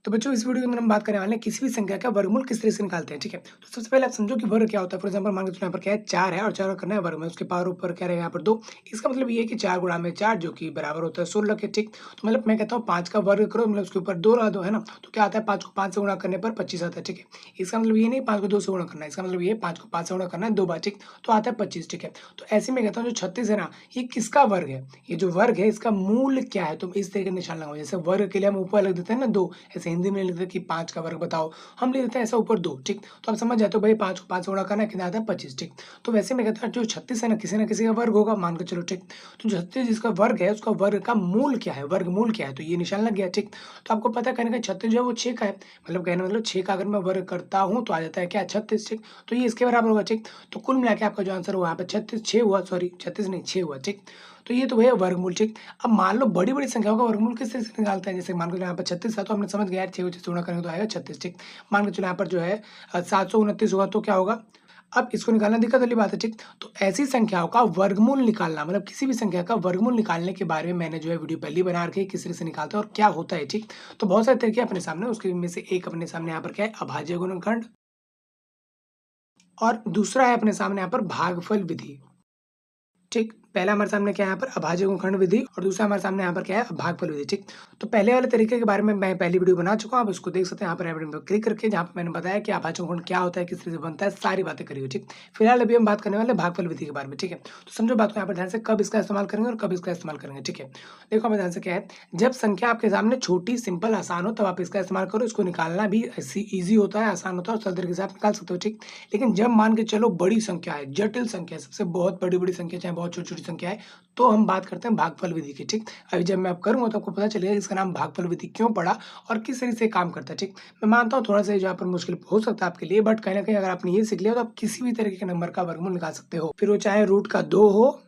तो बच्चों इस वीडियो के अंदर हम बात करने वाले हैं किसी भी संख्या का वर्गमूल किस तरह से निकालते हैं, ठीक है। तो सबसे पहले आप समझो कि वर्ग क्या होता है। फॉर एग्जांपल मान के चलो यहाँ पर क्या है 4 है और 4 का करना है वर्ग में, उसके पावर ऊपर क्या रहेगा यहाँ पर 2। इसका मतलब ये है कि 4 गुणा में 4 जो कि बराबर होता है 16 के, ठीक। तो मतलब मैं कहता हूँ 5 का वर्ग करो, मतलब उसके ऊपर 2 लगा दो, है ना। तो क्या आता है 5 को 5 से गुणा करने पर 25 आता है, ठीक है। इसका मतलब ये नहीं 5 को 2 से गुणा करना है, इसका मतलब ये 5 को 5 से गुणा करना है 2 बार, ठीक। तो आता है 25, ठीक है। तो ऐसे में कहता हूँ जो 36 है ना, ये किसका वर्ग है, ये जो वर्ग है इसका मूल क्या है। तुम इस तरह का निशान लगाओ, जैसे वर्ग के लिए हम ऊपर लिख देते हैं ना 2, ऐसे हिंदी में लिख देते हैं कि 5 का वर्ग बताओ, हम लिख देते हैं ऐसा ऊपर 2, ठीक। तो आप समझ जाते हो भाई 5 को 5 से गुणा करना है, कितना आता है 25, ठीक। तो वैसे में कहता है जो 36 है ना किसी का वर्ग होगा, मान के चलो, ठीक। तो 36 जिसका वर्ग है उसका वर्ग का मूल क्या है, वर्गमूल क्या है, तो ये निशान लग गया, ठीक। तो आपको पता है कहने का 36 जो है वो 6 का है, मतलब कहने मतलब 6 का अगर मैं वर्ग करता हूँ तो आ जाता है क्या 36, ठीक। तो ये इसके बराबर होगा, ठीक। तो कुल मिला के आपका जो आंसर हुआ यहाँ पे 36 6 हुआ, सॉरी 36 नहीं 6 हुआ, ठीक। तो ये तो भैया वर्गमूल, ठीक। अब मान लो बड़ी-बड़ी संख्याओं का वर्गमूल किस तरह से निकालते हैं, जैसे मान के चलो यहाँ पर 36 था तो हमने समझ गया यार 6 से गुणा करेंगे तो आएगा 36, ठीक। मान के चलो यहाँ पर जो है 729 होगा तो क्या होगा, अब इसको निकालना दिक्कत वाली बात है, ठीक। तो ऐसी संख्याओं का वर्गमूल निकालना, मतलब किसी भी संख्या का वर्गमूल निकालने के बारे में मैंने जो है वीडियो पहले ही बना रखी है, किस तरह से निकालते हैं और क्या होता है, ठीक। तो बहुत सारे तरीके अपने सामने, उसके में से एक अपने सामने यहाँ पर क्या है अभाज्य गुणनखंड, और दूसरा है अपने सामने यहाँ पर भागफल विधि, ठीक। पहला हमारे सामने क्या है यहाँ पर अभाज्य गुणनखंड विधि और दूसरा हमारे सामने यहाँ पर क्या है भागफल विधि, ठीक। तो पहले वाले तरीके के बारे में मैं पहली वीडियो बना चुका हूँ, आप उसको देख सकते हैं यहाँ पर बटन पर क्लिक करके, जहाँ पर मैंने बताया कि अभाज्य गुणनखंड क्या होता है, किस तरह से बनता है, सारी बातें करी हुई, ठीक। फिलहाल अभी हम बात करने वाले भागफल विधि के बारे में, ठीक है। तो समझो बात को यहाँ पर ध्यान से, कब इसका इस्तेमाल करेंगे और कब इसका इस्तेमाल करेंगे, ठीक है। देखो हमें ध्यान से क्या है, जब संख्या आपके सामने छोटी सिंपल आसान हो तब आप इसका इस्तेमाल करो, इसको निकालना भी ईजी होता है, आसान होता है और सरल तरीके से आप निकाल सकते हो, ठीक। लेकिन जब मान के चलो बड़ी संख्या है, जटिल संख्या है, सबसे बहुत बड़ी संख्या चाहे बहुत छोटी छोटी संख्या है, तो हम बात करते हैं भागफल विधि की, ठीक। अभी जब मैं अब करूँगा तो आपको पता चलेगा इसका नाम भागफल विधि क्यों पड़ा और किस तरह से काम करता है, ठीक। मैं मानता हूँ थोड़ा-सा यहाँ पर मुश्किल हो सकता है आपके लिए, बट कहीं न कहीं अगर आपने ये सीख लिया तो आप किसी भी तरीके के नंबर का वर्गमूल निकाल सकते हो। फिर वो चाहे रूट का 2 हो,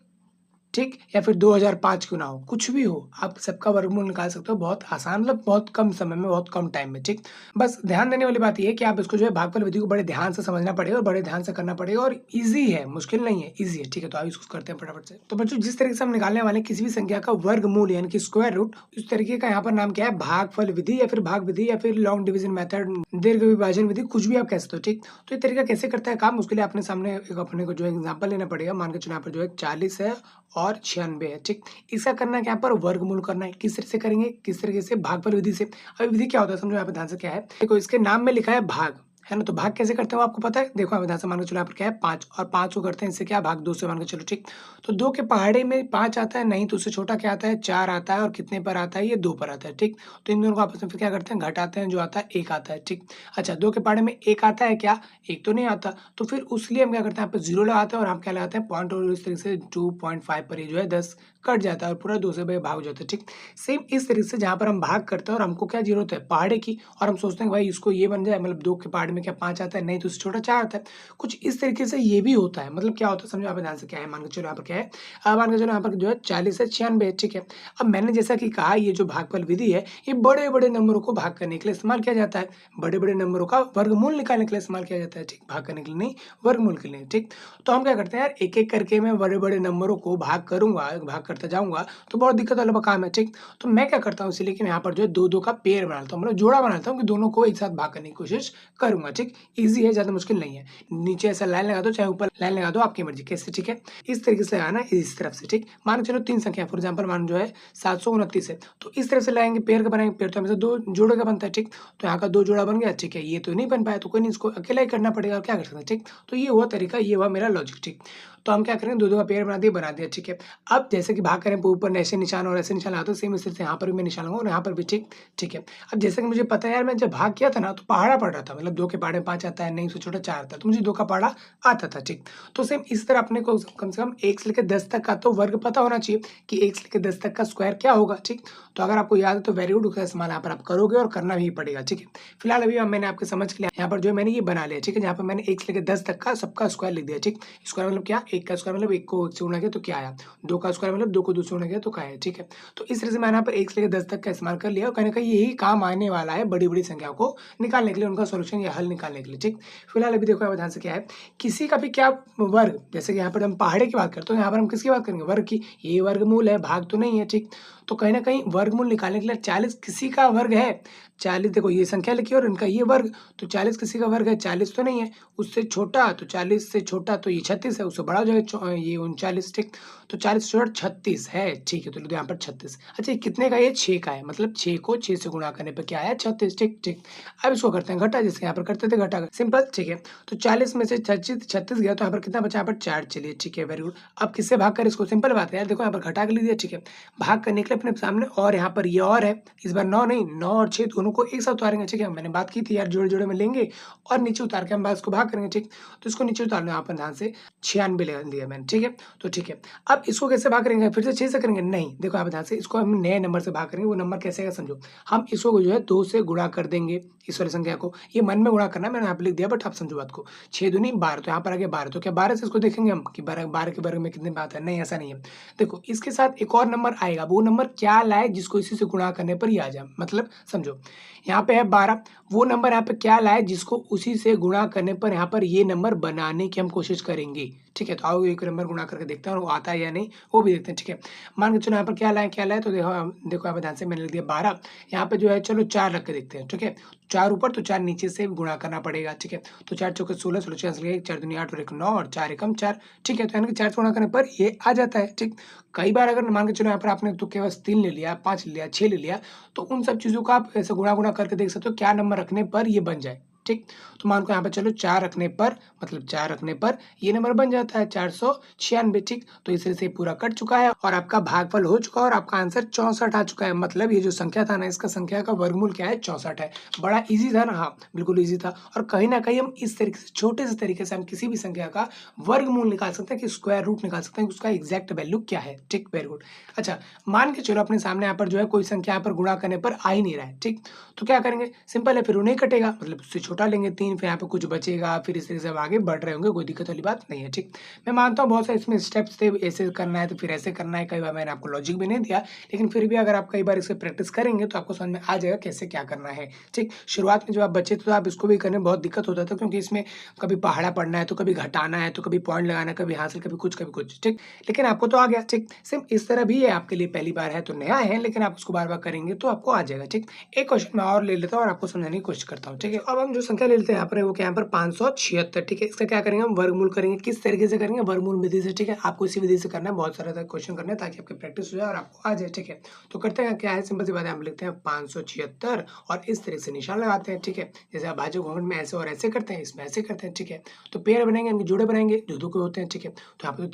ठीक, या फिर 2005 क्यों ना हो, कुछ भी हो, आप सबका वर्गमूल निकाल सकते हो बहुत आसान, मतलब बहुत कम समय में, बहुत कम टाइम में, ठीक। बस ध्यान देने वाली बात ये है कि आप इसको जो है भागफल विधि को बड़े ध्यान से समझना पड़ेगा और बड़े ध्यान से करना पड़ेगा और ईज़ी है, मुश्किल नहीं है, ईज़ी है, ठीक है। तो आप इसको करते हैं फटाफट से। तो बच्चों जिस तरीके से हम निकालने वाले हैं किसी भी संख्या का वर्गमूल यानी कि स्क्वायर रूट, उस तरीके का यहाँ पर नाम क्या है भागफल विधि या फिर भाग विधि या फिर लॉन्ग डिवीजन मेथड, दीर्घ विभाजन विधि, कुछ भी आप कह सकते हो, ठीक। तो ये तरीका कैसे करता है काम, उसके लिए अपने सामने एक अपने को जो है एग्जाम्पल लेना पड़ेगा। मान के चलो यहाँ पर जो है 40 है और 96 है, ठीक। इसका करना क्या है, यहाँ पर वर्गमूल करना है। किस तरह से करेंगे, किस तरीके से, भागफल विधि से। अब विधि क्या होता है समझो यहाँ पे ध्यान से क्या है, देखो इसके नाम में लिखा है भाग, है ना। तो भाग कैसे करते हो आपको पता है, देखो यहाँ पे ध्यान से मान के चलो यहाँ पर क्या है 5 और 5 को करते हैं इससे क्या भाग 2 से, मान के चलो, ठीक। तो 2 के पहाड़े में 5 आता है नहीं, तो उससे छोटा क्या आता है 4 आता है और कितने पर आता है ये 2 पर आता है, ठीक। तो इन दोनों को आपस में फिर क्या करते हैं घटाते हैं, जो आता है 1 आता है, ठीक। अच्छा 2 के पहाड़े में 1 आता है क्या, 1 तो नहीं आता, तो फिर उसके लिए हम क्या करते हैं यहाँ पे 0 लगाते हैं और हम क्या लगाते हैं पॉइंट, और इस तरीके से 2.5 पर ये जो है 10 कट जाता है और पूरा 2 से भाग हो जाता है, ठीक। सेम इस तरीके से जहाँ पर हम भाग करते हैं और हमको क्या जरूरत है पहाड़े की, और हम सोचते हैं भाई इसको ये बन जाए, मतलब 2 के पहाड़े में क्या 5 आता है नहीं, तो उससे छोटा 4 आता है। कुछ इस तरीके से ये भी होता है, मतलब क्या होता है समझो यहाँ पे ध्यान से क्या है, मान के चलो यहाँ पर क्या है, मान के चलो यहाँ पर जो है 40 है 96 है, ठीक है। अब मैंने जैसा कि कहा ये जो भागफल विधि है ये बड़े बड़े नंबरों को भाग करने के लिए इस्तेमाल किया जाता है, बड़े बड़े नंबरों का वर्गमूल निकालने के लिए इस्तेमाल किया जाता है, ठीक। भाग करने के लिए नहीं, वर्गमूल के लिए, ठीक। तो हम क्या करते हैं यार एक एक करके मैं बड़े बड़े नंबरों को भाग करूंगा, भाग करता जाऊंगा तो बहुत दिक्कत वाला काम है, ठीक। तो मैं क्या करता हूँ इसीलिए कि मैं यहाँ पर जो है 2-2 का पेयर बनाता हूँ, मतलब जोड़ा बनाता हूँ कि दोनों को एक साथ भाग करने की कोशिश करूंगा, ठीक। ईजी है, ज़्यादा मुश्किल नहीं है। नीचे ऐसा लाइन लगा दो चाहे ऊपर लाइन लगा दो, आपकी मर्जी कैसे, ठीक है। इस तरीके से लगाना इस तरफ से, ठीक। मान के चलो 3 संख्या फॉर एग्जाम्पल मान जो है 729 है, तो इस तरह से लाएंगे पेयर का बनाएंगे, पेयर तो हमेशा 2 जोड़े का बनता है, ठीक। तो यहाँ का 2 जोड़ा बन गया, ठीक है। ये तो नहीं बन पाया तो कोई नहीं, इसको अकेला ही करना पड़ेगा, क्या कर सकते हैं, ठीक। तो ये हुआ तरीका, ये हुआ मेरा लॉजिक, ठीक। तो हम क्या करेंगे 2-2 का पेयर बना दिया, ठीक है। अब जैसे कि भाग करें ऊपर ऐसे निशान और ऐसे निशान लगाते हो, सेम इस तरह से यहाँ पर भी मैं निशान लगाऊंगा और यहाँ पर भी, ठीक है। अब जैसे कि मुझे पता है यार मैं जब भाग किया था ना तो पहाड़ा पड़ रहा था, मतलब 2 के पहाड़े में 5 आता है नहीं, उससे छोटा 4 आता है, तो मुझे 2 का पहाड़ा आता था, ठीक। तो सेम इस तरह अपने को कम से कम 1 से लेकर 10 तक का तो वर्ग पता होना चाहिए कि 1 से लेकर 10 तक का स्क्वायर क्या होगा, ठीक। तो अगर आपको याद है तो वेरी गुड, उसका इस्तेमाल यहाँ पर आप करोगे और करना भी पड़ेगा, ठीक है। फिलहाल अभी मैंने आपके समझ के लिए यहाँ पर जो है मैंने ये बना लिया, ठीक है। जहाँ पर मैंने 1 से लेकर 10 तक का सबका स्क्वायर लिख दिया, ठीक। स्क्वायर मतलब क्या 1 का स्क्वायर मतलब 1 को 1 से गुणा किया तो क्या आया, 2 का स्क्वायर मतलब 2 को 2 से गुणा किया तो क्या आया, ठीक है। तो इस तरह से मैंने यहाँ पर 1 से लेकर 10 तक का इस्तेमाल कर लिया और कहीं न कहीं यही काम आने वाला है बड़ी-बड़ी संख्याओं को निकालने के लिए, उनका सॉल्यूशन या हल निकालने के लिए, ठीक। फिलहाल अभी देखो यहाँ ध्यान से क्या है, किसी का भी क्या वर्ग, जैसे कि यहाँ पर हम पहाड़े की बात करते हैं, तो यहाँ पर हम किसकी बात करेंगे, वर्ग की। ये वर्गमूल है, भाग तो नहीं है, ठीक। तो कहीं न कहीं वर्गमूल निकालने के लिए 40 किसी का वर्ग है, 40 देखो ये संख्या लिखी और इनका ये वर्ग, तो 40 किसी का वर्ग है, 40 तो नहीं है, उससे छोटा तो 40 से छोटा तो ये 36 है, उससे बड़ा हो जाएगा ये 39, ठीक। तो 40 से छोटा 36 है, ठीक है, तो लिख दो यहाँ पर 36। अच्छा ये कितने का है, ये 6 का है, मतलब 6 को 6 से गुणा करने पे क्या आया, 36, ठीक, ठीक। अब इसको करते हैं घटा, जैसे यहाँ पर करते थे घटा, सिंपल, ठीक है। तो 40 में से 36 गया, तो यहाँ पर कितना बचा, यहाँ पर 4, चलिए ठीक है, वेरी गुड। अब किससे भाग कर, इसको सिंपल बात है यार, देखो यहाँ पर घटा के लिख दिया, ठीक है। भाग करने के लिए अपने सामने और यहाँ पर ये और है, इस बार 9 नहीं, 9 और 6 दोनों को एक साथ उतारेंगे, ठीक है। मैंने बात की थी यार, जोड़े-जोड़े में लेंगे और नीचे उतार के हम इसको भाग करेंगे, ठीक। तो इसको नीचे उतार लो यहाँ पर ध्यान से, 96 ले लिया मैंने, ठीक है। तो ठीक है, अब इसको कैसे भाग करेंगे, फिर से 6 से करेंगे, नहीं, देखो यहाँ पर ध्यान से, इसको हम नए नंबर से भाग करेंगे। वो नंबर कैसे आएगा समझो, हम इसको जो है 2 से गुणा कर देंगे, इस वाली संख्या को, ये मन में गुणा करना है, मैंने यहाँ पे लिख दिया, बट आप समझो बात को। 6 दूनी 12, तो यहाँ पर आ गया 12, तो क्या 12 से इसको देखेंगे हम कि 12 के वर्ग में कितने बात है, नहीं ऐसा नहीं है। देखो इसके साथ एक और नंबर आएगा, वो नंबर क्या लाए जिसको इसी से गुणा करने पर ही आ जाए, मतलब समझो यहाँ पे है 12, वो नंबर यहाँ पे क्या लाए जिसको उसी से गुणा करने पर यहाँ पर ये नंबर बनाने की हम कोशिश करेंगे, ठीक है। तो आओ एक नंबर गुणा करके देखते हैं और वो आता है या नहीं, वो भी देखते हैं, ठीक है। मान के चलो यहाँ पर क्या लाए, तो देखो यहाँ पर ध्यान से मैंने लिख दिया 12, यहाँ पे जो है चलो 4 रख के देखते हैं, ठीक है। 4 ऊपर तो 4 नीचे से गुणा करना पड़ेगा, ठीक है। तो 4 चौके 16, 16 कैंसिल गया, 4 दूनी 8 और 1 9 और 4 एकम 4, ठीक है। तो यानी कि 4 से गुणा करने पर ये आ जाता है, ठीक। कई बार अगर मान के चलो यहाँ पर आपने तो केवल 3 ले लिया, 5 ले लिया, 6 ले लिया, तो उन सब चीज़ों को आप ऐसे गुणा करके देख सकते हो क्या नंबर रखने पर ये बन जाए, ठीक। तो मान को यहाँ पे चलो 4 रखने पर, मतलब 4 रखने पर ये नंबर बन जाता है 496, ठीक। तो इस तरह से पूरा कट चुका है और आपका भागफल हो चुका है और आपका आंसर 64 आ चुका है। मतलब ये जो संख्या था ना, इसका संख्या का वर्गमूल क्या है, 64 है। बड़ा ईजी था ना, हाँ बिल्कुल ईजी था। और कहीं ना कहीं हम इस तरीके से, छोटे से तरीके से हम किसी भी संख्या का वर्गमूल निकाल सकते हैं, कि स्क्वायर रूट निकाल सकते हैं, उसका एग्जैक्ट वैल्यू क्या है, ठीक, वेरी गुड। अच्छा मान के चलो अपने सामने यहाँ पर जो है कोई संख्या यहाँ पर गुणा करने पर आ ही नहीं रहा है, ठीक। तो क्या करेंगे, सिंपल है, फिर उन्हें कटेगा, मतलब उससे छोटा लेंगे 3, फिर यहाँ पे कुछ बचेगा, फिर इस तरह से आगे बढ़ रहे होंगे, कोई दिक्कत वाली बात नहीं है, ठीक। मैं मानता हूँ बहुत सारे इसमें स्टेप्स थे, ऐसे करना है तो फिर ऐसे करना है, कई बार मैंने आपको लॉजिक भी नहीं दिया, लेकिन फिर भी अगर आप कई बार इसे प्रैक्टिस करेंगे तो आपको समझ में आ जाएगा कैसे क्या करना है, ठीक। शुरुआत में जब आप बच्चे थे तो आप इसको भी करने में बहुत दिक्कत होता था, क्योंकि इसमें कभी पहाड़ा पढ़ना है, तो कभी घटाना है, तो कभी पॉइंट लगाना है, कभी हासिल, कभी कुछ, ठीक। लेकिन आपको तो आ गया, ठीक। सिर्फ इस तरह भी है, आपके लिए पहली बार है तो नया है, लेकिन आप उसको बार बार करेंगे तो आपको आ जाएगा, ठीक। एक क्वेश्चन मैं और ले लेता हूँ और आपको समझाने की कोशिश करता हूँ, ठीक है। अब हम जो संख्या ले लेते हैं यहाँ पर, वो क्या यहाँ पर 576, ठीक है। इसका क्या करेंगे, हम वर्गमूल करेंगे, किस तरीके से करेंगे, वर्गमूल विधि से, ठीक है। आपको इसी विधि से करना है, बहुत सारा क्वेश्चन करना है ताकि आपकी प्रैक्टिस हो जाए और आपको आ जाए, ठीक है। तो करते हैं क्या है, सिंपल सी बात है, हम लिखते हैं 576 और इस तरह से निशान लगाते हैं, ठीक है। जैसे आप भाज्य घूंघट में ऐसे और ऐसे करते हैं, इसमें ऐसे करते हैं, ठीक है। तो पेयर बनेंगे, इनके जोड़े बनाएंगे जो दो के होते हैं, ठीक है। तो यहाँ पे तो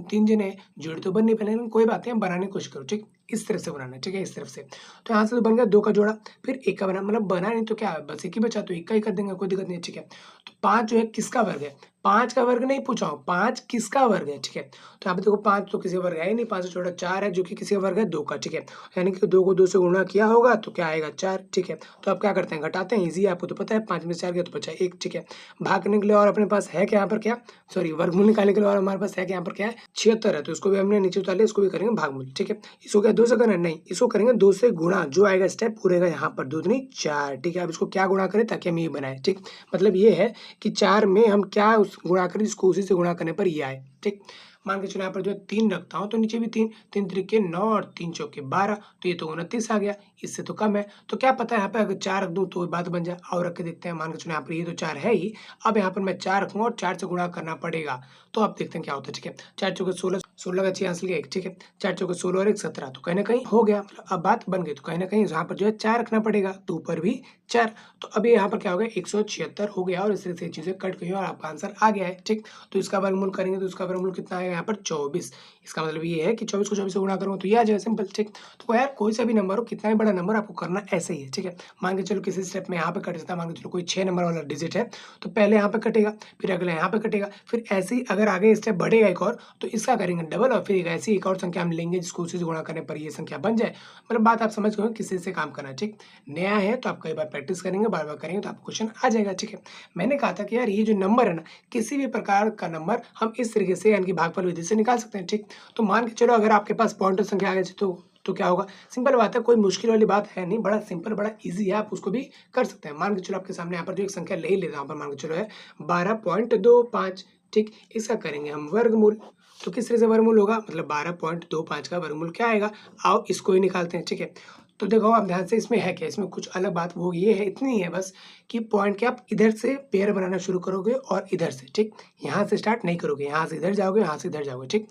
3 जने जोड़े तो बन नहीं पाए, लेकिन कोई बात नहीं, बनाने की कोशिश करो, ठीक। इस तरह से बनाना है, ठीक है, इस तरफ से। तो यहाँ से तो बन गया 2 का जोड़ा, फिर 1 का बना, मतलब बना नहीं तो क्या, बस 1 ही बचा तो 1 का ही कर देंगे, कोई दिक्कत नहीं है, ठीक है। तो 5 जो है किसका वर्ग है, 5 का वर्ग नहीं पूछा हूँ, 5 किसका वर्ग है, ठीक है। तो यहाँ पे देखो 5 तो किसी का वर्ग है ही नहीं, 5 से छोटा 4 है जो कि किसी का वर्ग है 2 का, ठीक है। यानी कि 2 को 2 से गुणा किया होगा तो क्या आएगा 4, ठीक है। तो अब क्या करते हैं, घटाते हैं, ईजी है, आपको तो पता है, 5 में से 4 गया तो बचा 1, ठीक है। भागने के लिए और अपने पास है क्या, यहाँ पर क्या, सॉरी वर्गमूल निकालने के लिए और हमारे पास है क्या, यहाँ पर क्या है 76 है, तो इसको भी हमने नीचे उतार लिया, इसको भी करेंगे भागमूल, ठीक है। इसको क्या 2 से करना है, नहीं, इसको करेंगे 2 से गुणा, जो आएगा स्टेप पूरेगा यहाँ पर 2 दूनी 4, ठीक है। अब इसको क्या गुणा करें ताकि हम ये बनाए, ठीक। मतलब ये है कि 4 में हम क्या उस गुणा करें जिसको उसी से गुणा करने पर ये आए, ठीक। मान के चलो यहाँ पर जो है 3 रखता हूँ तो नीचे भी 3, 3 त्रिके 9 और 3 चौके 12, तो ये तो 29 आ गया, इससे तो कम है। तो क्या पता है यहाँ पे अगर 4 रख दूँ तो बात बन जाए, और रख के देखते हैं। मान के चलो यहाँ पर ये तो 4 है ही, अब यहाँ पर मैं 4 रखूँगा और 4 से गुणा करना पड़ेगा, तो अब देखते हैं क्या होता है, ठीक है। 4 चौके 16, 16 का 6 हासिल 1, ठीक है। 4 चौके 16 और 1 17, तो कहीं ना कहीं हो गया, मतलब अब बात बन गई। तो कहीं ना कहीं यहाँ पर जो है 4 रखना पड़ेगा, तो ऊपर भी 4, तो अभी यहाँ पर क्या हो गया 176 हो गया, और इस तरह से चीज़ें कट गई और आपका आंसर आ गया है, ठीक। तो इसका वर्गमूल करेंगे तो इसका वर्गमूल कितना आएगा, यहाँ पर 24। इसका मतलब ये है कि 24 को 24 से गुणा करूँगा तो ये आ जाएगा, सिंपल, ठीक। तो यार कोई सा भी नंबर हो, कितना भी बड़ा नंबर, आपको करना ऐसे ही है, ठीक है। मान के चलो किसी स्टेप में यहाँ पे कट जाता है, मान के चलो कोई 6 नंबर वाला डिजिट है, तो पहले यहाँ पे कटेगा, फिर अगला यहाँ पे कटेगा, फिर ऐसे ही अगर आगे स्टेप बढ़ेगा एक और, तो इसका करेंगे डबल, और फिर ऐसी एक और संख्या हम लेंगे जिसको उसी से गुणा करने पर ये संख्या बन जाए। मतलब बात आप समझ गए किसी से काम करना है, ठीक। नया है तो आप कई बार प्रैक्टिस करेंगे, बार-बार करेंगे तो आपको क्वेश्चन आ जाएगा, ठीक है। मैंने कहा था कि यार ये जो नंबर है ना, किसी भी प्रकार का नंबर हम इस तरीके से यानी कि भागफल विधि से निकाल सकते हैं, ठीक। तो मान के चलो अगर आपके पास पॉइंट संख्या आ गई तो क्या होगा? सिंपल बात है, कोई मुश्किल वाली बात है नहीं, बड़ा सिंपल, बड़ा ईज़ी है, आप उसको भी कर सकते हैं। मान के चलो आपके सामने यहाँ पर जो एक संख्या ले ही लेता हूँ, यहाँ पर मान के चलो है 12.25, ठीक। इसका करेंगे हम वर्गमूल। तो किस तरह से वर्गमूल होगा? मतलब 12.25 का वर्गमूल क्या आएगा? आओ इसको ही निकालते हैं, ठीक है। तो देखो आप ध्यान से, इसमें है क्या? इसमें कुछ अलग बात वो ये है, इतनी है बस कि पॉइंट के आप इधर से पेयर बनाना शुरू करोगे और इधर से, ठीक। यहाँ से स्टार्ट नहीं करोगे, यहाँ से इधर जाओगे, यहाँ से इधर जाओगे, ठीक।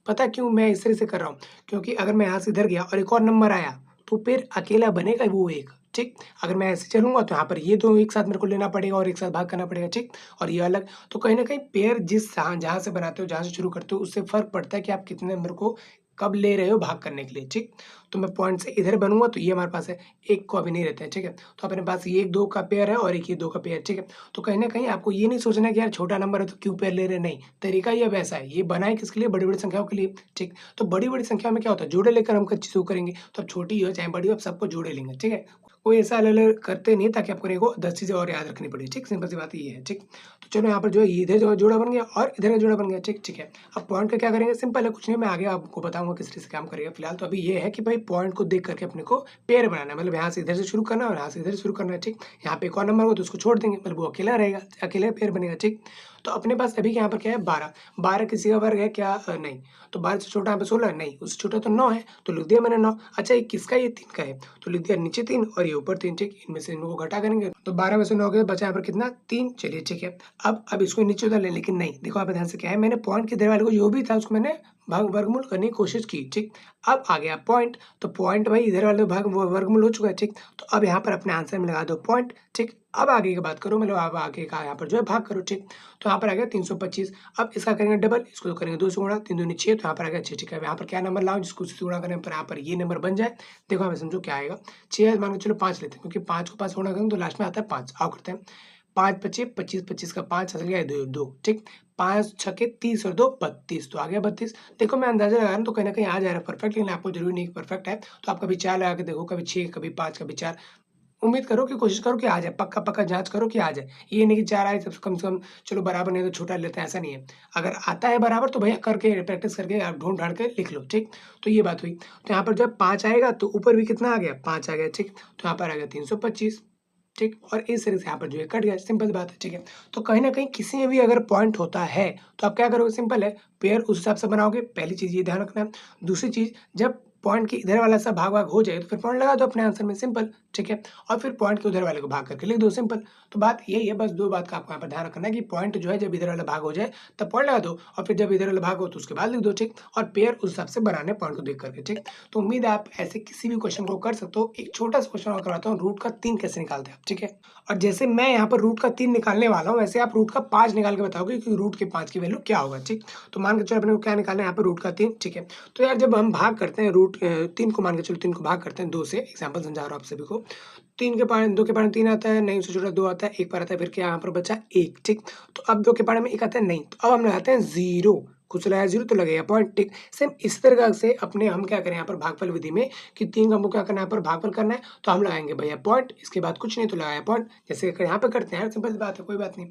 पता क्यों मैं इस तरह से कर रहा हूँ? क्योंकि अगर मैं यहाँ से इधर गया और एक और नंबर आया, तो फिर अकेला बनेगा वो एक, ठीक। अगर मैं ऐसे चलूँगा तो यहाँ पर ये 2 एक साथ मेरे को लेना पड़ेगा और एक साथ भाग करना पड़ेगा, ठीक। और ये अलग, तो कहीं न कहीं पेयर जिस जहाँ से बनाते हो, जहाँ से शुरू करते हो, उससे फ़र्क पड़ता है कि आप कितने नंबर को कब ले रहे हो भाग करने के लिए, ठीक। तो मैं पॉइंट से इधर बनूँगा तो ये हमारे पास है, एक को अभी नहीं रहता है, ठीक है। तो अपने पास ये 1-2 का पेयर है और एक ये 2 का पेयर, ठीक है। तो कहीं न कहीं आपको ये नहीं सोचना है कि यार छोटा नंबर है तो क्यों पेयर ले रहे हैं, नहीं। तरीका ये वैसा है, ये बनाए किसके लिए? बड़ी-बड़ी संख्याओं के लिए, ठीक। तो बड़ी-बड़ी संख्या में क्या होता है? जोड़े लेकर हम चीज़ों करेंगे, तो अब छोटी हो चाहे बड़ी हो, आप सबको जोड़े लेंगे, ठीक है। कोई ऐसा अलग-अलग करते नहीं ताकि आपको को 10 चीज़ें और याद रखनी पड़े, ठीक। सिंपल सी बात ये है, ठीक। तो चलो यहाँ पर जो है इधर जो जोड़ा बन गया और इधर का जोड़ा बन गया, ठीक है। अब पॉइंट का क्या करेंगे? सिंपल है, कुछ नहीं, मैं आगे आपको बताऊँगा किस तरह से काम करेगा। फिलहाल तो अभी ये है कि भाई पॉइंट को देख करके अपने को पेयर बनाना है, मतलब यहाँ से इधर से शुरू करना है और यहाँ से इधर शुरू करना है, ठीक। यहाँ पे एक और नंबर हो तो उसको छोड़ देंगे, मतलब वो अकेला रहेगा, अकेला पेयर बनेगा, ठीक। तो अपने पास अभी यहाँ पर क्या है? 12, 12 किसी का वर्ग है क्या? नहीं। तो 12 से छोटा यहाँ पे 16 नहीं, उससे छोटा तो 9 है, तो लिख दिया मैंने 9। अच्छा ये किसका? ये 3 का है, तो लिख दिया नीचे 3 और ये ऊपर 3, ठीक। इनमें से इनको घटा करेंगे तो 12 में से 9 गए, बचा यहाँ पर कितना? 3, चलिए ठीक है। अब इसको नीचे उतार लें, लेकिन नहीं, देखो आप ध्यान से, क्या है, मैंने पॉइंट के इधर वाले को जो भी था उसको मैंने वर्गमूल करने की कोशिश की, ठीक। अब आ गया पॉइंट, तो पॉइंट भाई इधर वाले वर्गमूल हो चुका है, ठीक। तो अब यहाँ पर अपने आंसर में लगा दो पॉइंट, ठीक। अब आगे की बात करो, मतलब अब आगे का यहाँ पर जो है भाग करो, ठीक। तो यहाँ पर आ गया 325। अब इसका करेंगे डबल, इसको तो करेंगे 2 से गुणा, 3 दूनी 6, तो यहाँ पर आ गया 6, ठीक है। अब यहाँ पर क्या नंबर लाऊं जिसको उससे गुणा करने पर यहाँ पर ये नंबर बन जाए? देखो हमें समझो क्या आएगा, 6 मान के चलो 5 लेते हैं, क्योंकि 5 को 5 गुणा करेंगे तो लास्ट में आता है 5। आओ करते हैं, 5 पचे 25, 25 का 5 चल गया 2, ठीक। 5 छक्के 30 और 2 32, तो आ गया 32। देखो मैं अंदाज़ा लगा रहा हूँ तो कहीं न कहीं आ जा रहा है परफेक्ट, लेकिन आपको ज़रूरी नहीं कि परफेक्ट है। तो आप कभी 4 लगा के देखो, कभी 6, कभी 5, कभी 4। उम्मीद करो कि कोशिश करो कि आ जाए, पक्का-पक्का जाँच करो कि आ जाए। ये नहीं कि 4 आए तो कम से कम चलो बराबर, नहीं तो छोटा लेते हैं, ऐसा नहीं है। अगर आता है बराबर तो भैया करके प्रैक्टिस करके आप ढूँढ-ढाँड़ के लिख लो, ठीक। तो ये बात हुई। तो यहाँ पर जब 5 आएगा तो ऊपर भी कितना आ गया? 5 आ गया, ठीक। तो यहाँ पर आ गया 325, ठीक। और इस तरह से यहाँ पर जो है कट गया, सिंपल बात है, ठीक है। तो कहीं न कहीं किसी में भी अगर पॉइंट होता है, तो आप क्या करोगे? सिंपल है, पेयर उस हिसाब से बनाओगे, पहली चीज़ ये ध्यान रखना है। दूसरी चीज़, जब पॉइंट के इधर वाला सब भाग-वाग हो जाए, तो फिर पॉइंट लगा दो अपने आंसर में, सिंपल, ठीक है। और फिर पॉइंट के उधर वाले को भाग करके लिख दो, सिंपल। तो बात यही है, बस 2 बात का आपको यहाँ पर ध्यान रखना है कि पॉइंट जो है जब इधर वाला भाग हो जाए, तब पॉइंट लगा दो और फिर जब इधर वाला भाग हो तो उसके बाद लिख दो, ठीक। और पेयर उस हिसाब से बनाने पॉइंट को देख करके, ठीक। तो उम्मीद है आप ऐसे किसी भी क्वेश्चन को कर सकते हो। एक छोटा-सा क्वेश्चन और करवाता हूँ, रूट का 3 कैसे निकालते हैं आप, ठीक है। और जैसे मैं यहाँ पर रूट का 3 निकालने वाला हूँ, वैसे आप रूट का 5 निकाल के बताओगे कि रूट के 5 की वैल्यू क्या होगा, ठीक। तो मान के चलो अपने को क्या निकालना है यहाँ पर? रूट का 3, ठीक है। तो यार जब हम भाग करते हैं रूट 3 को, मान के चलो 3 को भाग करते हैं 2 से, एग्जांपल समझा रहा हूँ आप सभी को। 3 के पारे 2 के पारे 3 आता है, नहीं उससे छोटा 2 आता है, 1 पर आता है, फिर क्या यहाँ पर बचा 1, ठीक। तो अब 2 के पारे में 1 आता है, नहीं, तो अब हम लगाते हैं 0, कुछ लगाया 0 तो लगेगा पॉइंट, ठीक। सेम इस तरह से अपने हम क्या करें यहाँ पर भागफल विधि में कि 3 का हमको क्या करना है, यहाँ पर भागफल करना है, तो हम लगाएंगे भैया पॉइंट, इसके बाद कुछ नहीं तो लगाया पॉइंट, जैसे यहाँ पे करते हैं यार, सिंपल सी बात है, कोई बात नहीं।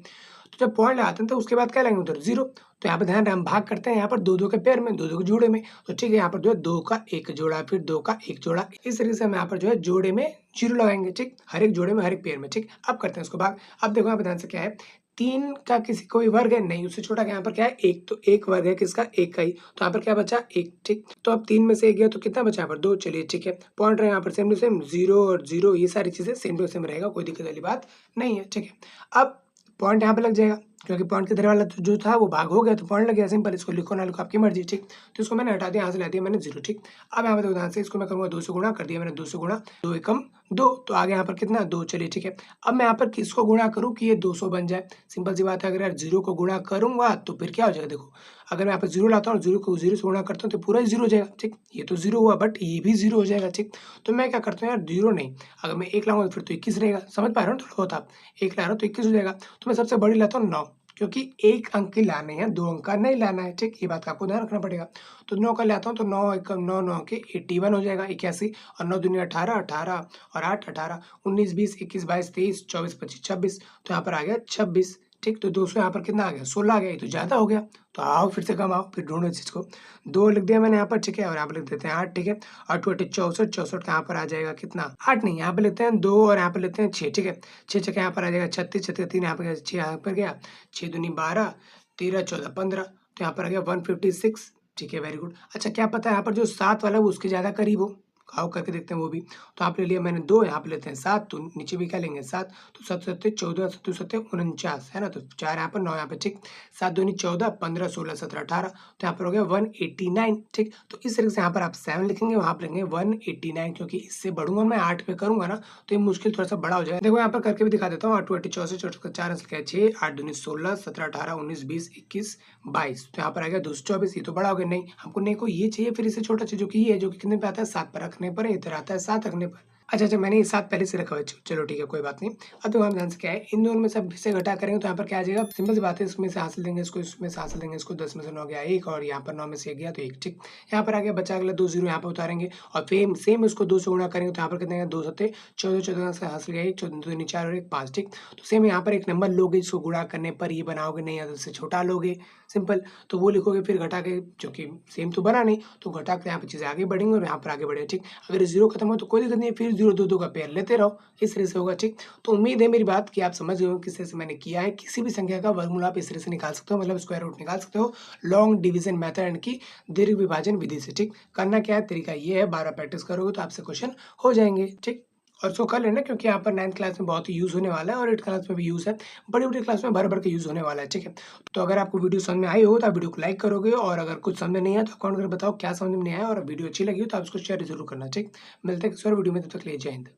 तो जब पॉइंट लगाते हैं तो उसके बाद क्या लगाएंगे? उधर 0। तो यहाँ पे ध्यान रहे हम भाग करते हैं यहाँ पर 2-2 के पेयर में, 2-2 के जोड़े में, तो ठीक है। यहाँ पर जो है 2 का 1 जोड़ा, फिर 2 का 1 जोड़ा, इस तरीके से हम यहाँ पर जो है जोड़े में 0 लगाएंगे, ठीक। हर एक जोड़े में, हर एक पेयर में, ठीक। अब करते हैं उसको भाग। अब देखो यहाँ पे ध्यान से क्या है, 3 का किसी कोई वर्ग है? नहीं, उससे छोटा यहाँ पर क्या है? 1, तो 1 वर्ग है किसका? 1 का ही, तो यहाँ पर क्या बचा? 1, ठीक। तो अब 3 में से 1 गया तो कितना बचा यहाँ पर? 2, चलिए ठीक है। पॉइंट रहे यहाँ पर सेम टू सेम, 0 और 0, ये सारी चीज़ें सेम टू सेम रहेगा, कोई दिक्कत वाली बात नहीं है, ठीक है। अब पॉइंट यहाँ पे लग जाएगा, क्योंकि पॉइंट के इधर वाला जो था वो भाग हो गया तो पॉइंट लग गया, सिंपल। इसको लिखो ना लिखो आपकी मर्जी, ठीक। तो इसको मैंने हटा दिया, यहाँ से ला दिया मैंने 0, ठीक। अब यहाँ पे देखो ध्यान से, इसको मैं करूँगा 2 से गुणा, कर दिया मैंने 2 से गुणा, 2 एकम 2, तो आगे यहाँ पर कितना? 2, चलिए ठीक है। अब मैं यहाँ पर किसको गुणा करूँ कि ये 200 बन जाए? सिंपल सी बात है, अगर यार 0 को गुणा करूँगा तो फिर क्या हो जाएगा? देखो, अगर मैं यहाँ पर 0 लाता हूँ और 0 को 0 से गुणा करता हूँ तो पूरा ही 0 हो जाएगा, ठीक। ये तो 0 हुआ, बट ये भी 0 हो जाएगा, ठीक। तो मैं क्या करता हूँ यार, 0 नहीं, अगर मैं 1 लाऊंगा तो फिर तो 21 रहेगा, समझ पा रहे हो ना थोड़ा बहुत आप? 1 ला रहा हूँ तो 21 हो जाएगा, तो मैं सबसे बड़ी लाता हूँ 9, क्योंकि 1 अंक ही लाने हैं, 2 अंक का नहीं लाना है, ठीक? ये बात का आपको ध्यान रखना पड़ेगा। तो 9 का लाता हूँ तो 9 1 9 9 के 81 हो जाएगा, 81 और 9 दूनी 18, 18 और 8 18, 19 20 21 22 23 24 25 26, तो यहाँ पर आ गया 26, ठीक? तो 200 यहाँ पर कितना आ गया? 16 आ गया, ये तो ज़्यादा हो गया। तो आओ फिर से कम आओ, फिर ढूँढो इस चीज़ को। 2 लिख दिया मैंने यहाँ पर, ठीक है? और यहाँ पर लिख देते हैं 8, ठीक है? 8 2 64, 64 यहाँ पर आ जाएगा कितना? 8 नहीं, यहाँ पे लेते हैं 2 और यहाँ पे लेते हैं 6, ठीक है? 6 छक्के यहाँ पर आ जाएगा 36, 36 3 यहाँ पर गया, 6 यहाँ पर गया, 6 दूनी 12, 13 14 15, तो यहाँ पर आ गया 156, ठीक है? Very good. अच्छा क्या पता है यहाँ पर जो 7 वाला है वो उसके ज़्यादा करीब हो? आओ करके देखते हैं वो भी। तो यहाँ पे ले लिया मैंने 2, यहाँ पे लेते हैं 7, तो नीचे भी क्या लेंगे 7, तो 7 7 14 7 7 49 है ना? तो 4 यहाँ पर 9 यहाँ पे, ठीक? 7 दूनी 14 15 16 17 18, तो यहाँ पर हो गया 189, ठीक? तो इस तरीके से यहाँ पर आप 7 लिखेंगे, वहाँ पर लिखेंगे 189, क्योंकि इससे बढ़ूंगा मैं 8 पे करूंगा ना तो ये मुश्किल थोड़ा सा बड़ा हो जाएगा। देखो यहाँ पर करके भी दिखा देता हूँ। 8 8 64 64 का 4 अंक 6, 8 दूनी 16 17 18 19 20 21 22, तो यहाँ पर आ गया 224, ये तो बड़ा हो गया। नहीं, हमको नहीं को ये चाहिए, फिर इसे छोटा चाहिए, जो कि ये है, जो कि कितने पे आता है 7 पर रखने पर, इधर आता है 7 रखने पर। अच्छा, मैंने ये 7 पहले से रखा हुआ है, चलो ठीक है, कोई बात नहीं। अब देखो हम ध्यान से क्या है, इन दोनों में से से घटा करेंगे तो यहाँ पर क्या आ जाएगा? सिंपल सी बात है, इसमें से हासिल देंगे इसको, इसमें से हासिल देंगे इसको, 10 में से 9 गया 1, और यहाँ पर 9 में से 1 गया तो 1, ठीक? यहाँ पर आ गया, बचा अगला 2 0 यहाँ पर उतारेंगे, और सेम उसको 2 से गुणा करेंगे तो यहाँ पर कितने 2 7 14 14 से हासिल गया 1, 14 दूनी 4 और 1 5, ठीक? तो सेम यहाँ पर एक नंबर लोगे, जिसको गुणा करने पर ये बनाओगे, नहीं या से छोटा लोगे, सिंपल, तो वो लिखोगे, फिर घटा के, जो कि सेम तो बना नहीं, तो घटा के यहाँ पर चीज़ें आगे बढ़ेंगी और यहाँ पर आगे बढ़ेगा, ठीक? अगर 0 खत्म हो तो कोई दिक्कत नहीं है, फिर 0 2 2 का पेयर लेते रहो, इस तरह से होगा, ठीक? तो उम्मीद है मेरी बात कि आप समझ गए हो किस तरह से मैंने किया है। किसी भी संख्या का वर्गमूल आप इस तरह से निकाल सकते हो, मतलब स्क्वायर रूट निकाल सकते हो, लॉन्ग डिवीजन मेथड की दीर्घ विभाजन विधि से, ठीक? करना क्या है, तरीका ये है, 12 प्रैक्टिस करोगे तो आपसे क्वेश्चन हो जाएंगे, ठीक? और इसको कर लेना, क्योंकि यहाँ पर 9th क्लास में बहुत ही यूज़ होने वाला है और 8th क्लास में भी यूज़ है, बड़ी-बड़ी क्लास में भर-भर के यूज़ होने वाला है, ठीक है? तो अगर आपको वीडियो समझ में आई हो तो आप वीडियो को लाइक करोगे, और अगर कुछ समझ में नहीं आया तो कमेंट करके बताओ क्या समझ में नहीं आया, और वीडियो अच्छी लगी हो तो आप इसको शेयर ज़रूर करना, ठीक? मिलते हैं किसी और वीडियो में, तब तक के लिए जय हिंद।